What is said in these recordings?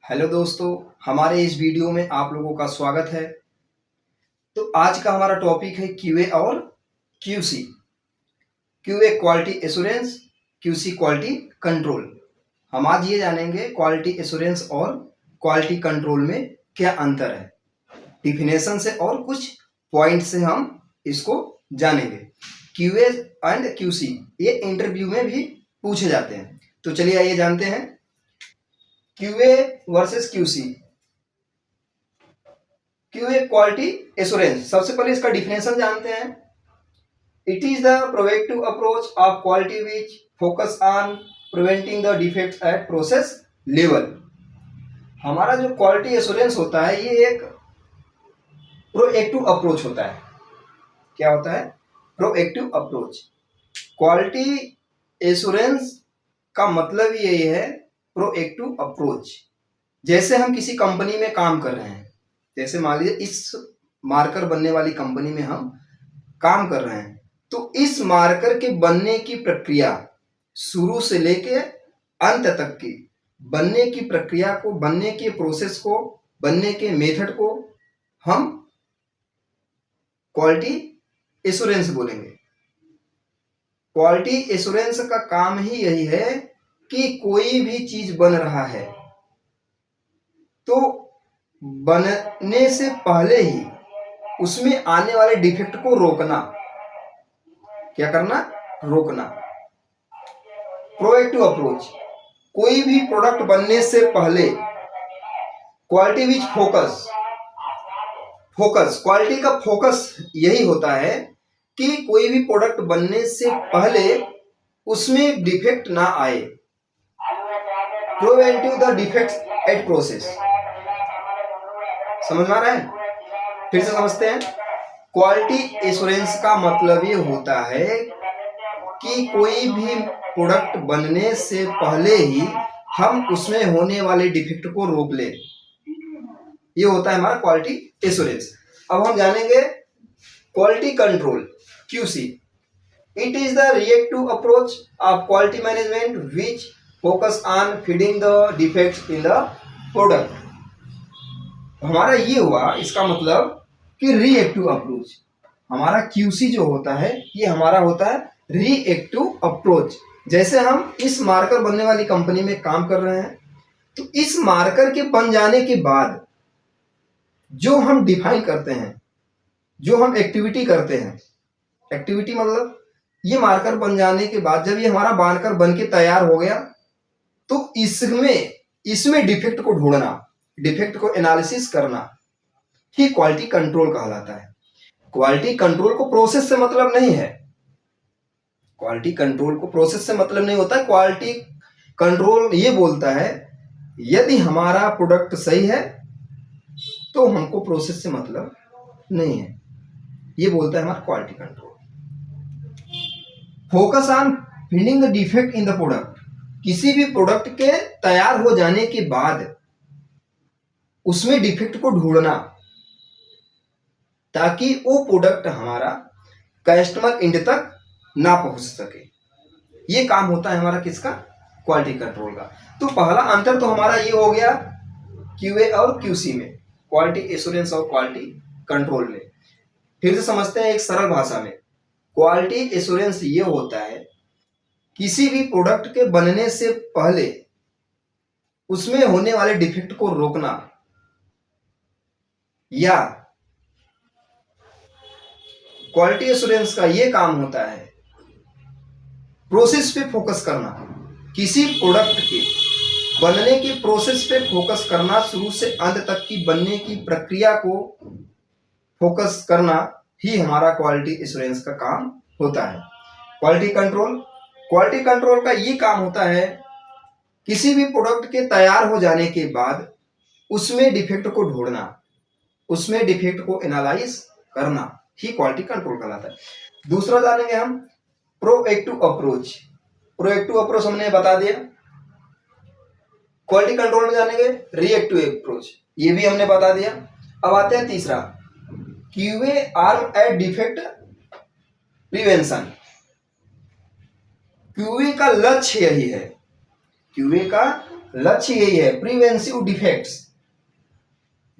Hello दोस्तों, हमारे इस वीडियो में आप लोगों का स्वागत है। तो आज का हमारा टॉपिक है क्यूए और QC. QA quality assurance, QC quality control. हम आज ये जानेंगे क्वालिटी एश्योरेंस और क्वालिटी कंट्रोल में क्या अंतर है। डिफिनेशन से और कुछ पॉइंट से हम इसको जानेंगे। क्यूए एंड क्यूसी ये इंटरव्यू में भी पूछे जाते हैं। तो चलिए आइए जानते हैं QA versus QC. QA quality assurance, सबसे पहले इसका डिफिनेशन जानते हैं। It is the proactive approach of quality which focus on preventing the defects at process level. हमारा जो क्वालिटी एश्योरेंस होता है ये एक प्रोएक्टिव अप्रोच होता है। क्या होता है? Proactive approach. क्वालिटी एश्योरेंस का मतलब यही है प्रोएक्टिव अप्रोच। जैसे हम किसी कंपनी में काम कर रहे हैं, जैसे मान लीजिए इस मार्कर बनने वाली कंपनी में हम काम कर रहे हैं, तो इस मार्कर के बनने की प्रक्रिया शुरू से लेके अंत तक की बनने की प्रक्रिया को, बनने के प्रोसेस को, बनने के मेथड को हम क्वालिटी एश्योरेंस बोलेंगे। क्वालिटी एश्योरेंस का काम ही यही है कि कोई भी चीज बन रहा है तो बनने से पहले ही उसमें आने वाले डिफेक्ट को रोकना। क्या करना? रोकना। प्रोएक्टिव अप्रोच, कोई भी प्रोडक्ट बनने से पहले क्वालिटी विच फोकस, क्वालिटी का फोकस यही होता है कि कोई भी प्रोडक्ट बनने से पहले उसमें डिफेक्ट ना आए। Preventive the defects at process. समझ में आ रहा है? फिर से समझते हैं। क्वालिटी एश्योरेंस का मतलब ये होता है कि कोई भी प्रोडक्ट बनने से पहले ही हम उसमें होने वाले डिफेक्ट को रोक ले। ये होता है हमारा क्वालिटी एश्योरेंस। अब हम जानेंगे quality control, QC. It is the reactive approach of quality management which focus on feeding the defects in the product. हमारा ये हुआ, इसका मतलब कि रिएक्टिव अप्रोच। हमारा क्यूसी जो होता है ये हमारा होता है रिएक्टिव अप्रोच। जैसे हम इस मार्कर बनने वाली कंपनी में काम कर रहे हैं, तो इस मार्कर के बन जाने के बाद जो हम डिफाइन करते हैं, जो हम एक्टिविटी करते हैं, एक्टिविटी मतलब ये मार्कर बन जाने के बाद जब ये हमारा मार्कर बन के तैयार हो गया तो इसमें डिफेक्ट को ढूंढना, डिफेक्ट को एनालिसिस करना ही क्वालिटी कंट्रोल कहलाता है। क्वालिटी कंट्रोल को प्रोसेस से मतलब नहीं है। क्वालिटी कंट्रोल को प्रोसेस से मतलब नहीं होता है। क्वालिटी कंट्रोल ये बोलता है यदि हमारा प्रोडक्ट सही है तो हमको प्रोसेस से मतलब नहीं है। ये बोलता है हमारा quality control. Focus on finding the defect in the product. किसी भी प्रोडक्ट के तैयार हो जाने के बाद उसमें डिफेक्ट को ढूंढना ताकि वो प्रोडक्ट हमारा कस्टमर एंड तक ना पहुंच सके। ये काम होता है हमारा किसका? क्वालिटी कंट्रोल का। तो पहला अंतर तो हमारा ये हो गया क्यूए और क्यूसी में, क्वालिटी एश्योरेंस और क्वालिटी कंट्रोल में। फिर से समझते हैं एक सरल भाषा में। क्वालिटी एश्योरेंस ये होता है किसी भी प्रोडक्ट के बनने से पहले उसमें होने वाले डिफेक्ट को रोकना, या क्वालिटी एश्योरेंस का ये काम होता है प्रोसेस पे फोकस करना। किसी प्रोडक्ट के बनने की प्रोसेस पे फोकस करना, शुरू से अंत तक की बनने की प्रक्रिया को फोकस करना ही हमारा क्वालिटी एश्योरेंस का काम होता है। क्वालिटी कंट्रोल, क्वालिटी कंट्रोल का ये काम होता है किसी भी प्रोडक्ट के तैयार हो जाने के बाद उसमें डिफेक्ट को ढूंढना, उसमें डिफेक्ट को एनालाइज करना ही क्वालिटी कंट्रोल कहलाता है। दूसरा जानेंगे हम प्रोएक्टिव अप्रोच। प्रोएक्टिव अप्रोच हमने बता दिया। क्वालिटी कंट्रोल में जानेंगे रिएक्टिव अप्रोच, ये भी हमने बता दिया। अब आते हैं तीसरा, QA aim at defect prevention. क्यूए का लक्ष्य यही है, क्यूए का लक्ष्य यही है, प्रिवेंसिव डिफेक्ट्स,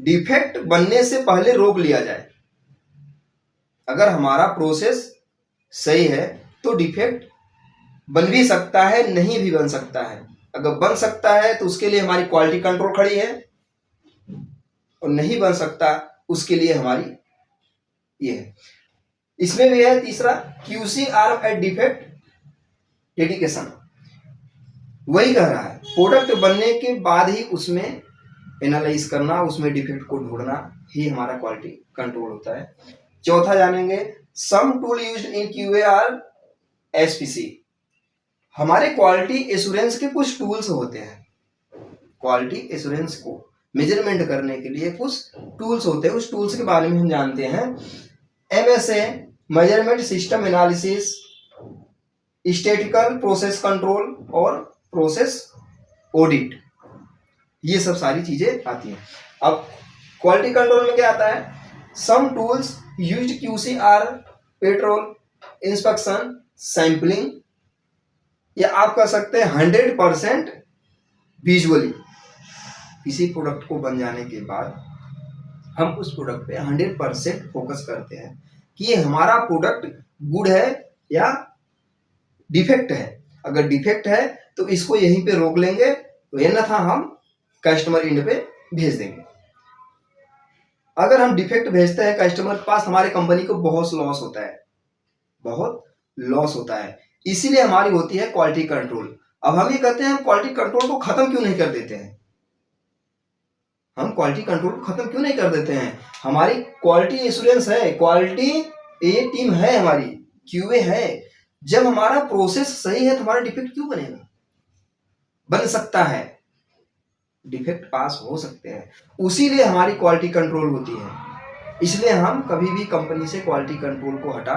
डिफेक्ट बनने से पहले रोक लिया जाए। अगर हमारा प्रोसेस सही है तो डिफेक्ट बन भी सकता है, नहीं भी बन सकता है। अगर बन सकता है तो उसके लिए हमारी क्वालिटी कंट्रोल खड़ी है, और नहीं बन सकता उसके लिए हमारी ये है। इसमें भी है तीसरा, QC are at defect detection. वही कह रहा है, प्रोडक्ट बनने के बाद ही उसमें एनालाइज करना, उसमें डिफेक्ट को ढूंढना ही हमारा क्वालिटी कंट्रोल होता है। चौथा जानेंगे, some tool used in QA or SPC. हमारे क्वालिटी एश्योरेंस के कुछ टूल्स होते हैं। क्वालिटी एश्योरेंस को मेजरमेंट करने के लिए कुछ टूल्स होते हैं, उस टूल्स के बारे में हम जानते हैं। MSA, measurement system analysis, statistical process control और प्रोसेस ऑडिट, ये सब सारी चीजें आती हैं। अब क्वालिटी कंट्रोल में क्या आता है, some tools used QC are patrol inspection, sampling, या आप कह सकते हैं 100% विजुअली। किसी प्रोडक्ट को बन जाने के बाद हम उस प्रोडक्ट पे 100% फोकस करते हैं कि ये हमारा प्रोडक्ट गुड है या डिफेक्ट है। अगर डिफेक्ट है तो इसको यहीं पे रोक लेंगे, तो अन्यथा हम कस्टमर इंड पे भेज देंगे। अगर हम डिफेक्ट भेजते हैं कस्टमर के पास, हमारे कंपनी को बहुत लॉस होता है, बहुत लॉस होता है। इसीलिए हमारी होती है क्वालिटी कंट्रोल। अब हम ये कहते हैं, हम क्वालिटी कंट्रोल को खत्म क्यों नहीं कर देते हैं? हम क्वालिटी कंट्रोल को खत्म क्यों नहीं कर देते हैं? हमारी क्वालिटी एश्योरेंस है, क्वालिटी ये टीम है, हमारी क्यूए है। जब हमारा प्रोसेस सही है तो हमारा डिफेक्ट क्यों बनेगा? बन सकता है, डिफेक्ट पास हो सकते हैं, उसीलिए हमारी क्वालिटी कंट्रोल होती है। इसलिए हम कभी भी कंपनी से क्वालिटी कंट्रोल को हटा